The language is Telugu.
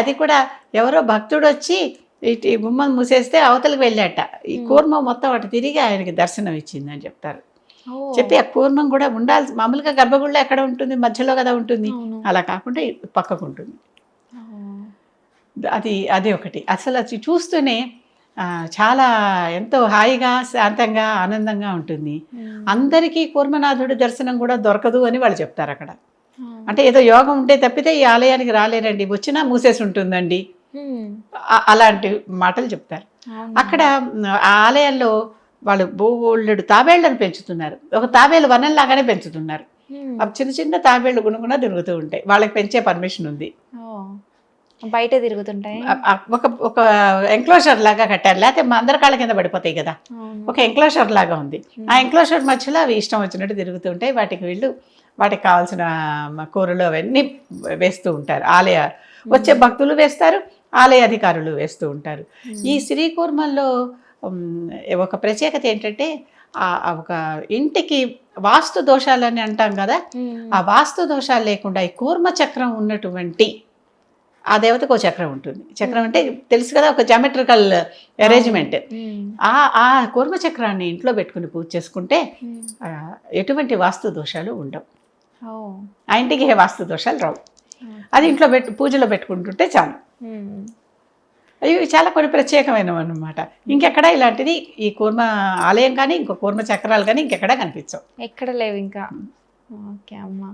అది కూడా ఎవరో భక్తుడు వచ్చి ఇటు ఈ గుమ్మం మూసేస్తే అవతలకు వెళ్ళాట. ఈ కూర్మం మొత్తం అటు తిరిగి ఆయనకి దర్శనం ఇచ్చిందని చెప్తారు. చెప్పి ఆ కూర్మం కూడా ఉండాల్సి మామూలుగా గర్భగుడిలో ఎక్కడ ఉంటుంది, మధ్యలో కదా ఉంటుంది. అలా కాకుండా పక్కకు ఉంటుంది. అది ఒకటి. అసలు అది చూస్తూనే చాలా ఎంతో హాయిగా, శాంతంగా, ఆనందంగా ఉంటుంది. అందరికీ కూర్మనాథుడి దర్శనం కూడా దొరకదు అని వాళ్ళు చెప్తారు అక్కడ. అంటే ఏదో యోగం ఉంటే తప్పితే ఈ ఆలయానికి రాలేరండి, వచ్చినా మూసేసి ఉంటుందండి, అలాంటి మాటలు చెప్తారు. అక్కడ ఆ ఆలయంలో వాళ్ళు బోలెడు తాబేళ్లను పెంచుతున్నారు. ఒక తాబేలు వనంలాగానే పెంచుతున్నారు. అవి చిన్న చిన్న తాబేళ్లు గుణగుణ తిరుగుతూ ఉంటాయి. వాళ్ళకి పెంచే పర్మిషన్ ఉంది. బయట తిరుగుతుంటాయి. ఒక ఎంక్లోజర్ లాగా కట్టారు, లేకపోతే మా అందరి కాళ్ళ కింద పడిపోతాయి కదా. ఒక ఎంక్లోజర్ లాగా ఉంది. ఆ ఎంక్లోజర్ మధ్యలో అవి ఇష్టం వచ్చినట్టు తిరుగుతూ ఉంటాయి. వాటికి కావాల్సిన కూరలు అవన్నీ వేస్తూ ఉంటారు. వచ్చే భక్తులు వేస్తారు, ఆలయ అధికారులు వేస్తూ ఉంటారు. ఈ శ్రీకూర్మంలో ఒక ప్రత్యేకత ఏంటంటే ఒక ఇంటికి వాస్తు దోషాలని అంటాం కదా, ఆ వాస్తు దోషాలు లేకుండా ఈ కూర్మ చక్రం ఉన్నటువంటి ఆ దేవతకు ఒక చక్రం ఉంటుంది. చక్రం అంటే తెలుసు కదా, ఒక జామెట్రికల్ అరేంజ్మెంట్. ఆ కూర్మ చక్రాన్ని ఇంట్లో పెట్టుకుని పూజ చేసుకుంటే ఎటువంటి వాస్తు దోషాలు ఉండవు. ఆ ఇంటికి ఏ వాస్తు దోషాలు రావు. అది ఇంట్లో పూజలో పెట్టుకుంటుంటే చాలు. ఇవి చాలా కొన్ని ప్రత్యేకమైనవి అన్నమాట. ఇంకెక్కడా ఇలాంటిది ఈ కూర్మ ఆలయం కానీ ఇంకో కూర్మ చక్రాలు కానీ ఇంకెక్కడా కనిపించవు. ఎక్కడ లేవు ఇంకా. ఓకే అమ్మా.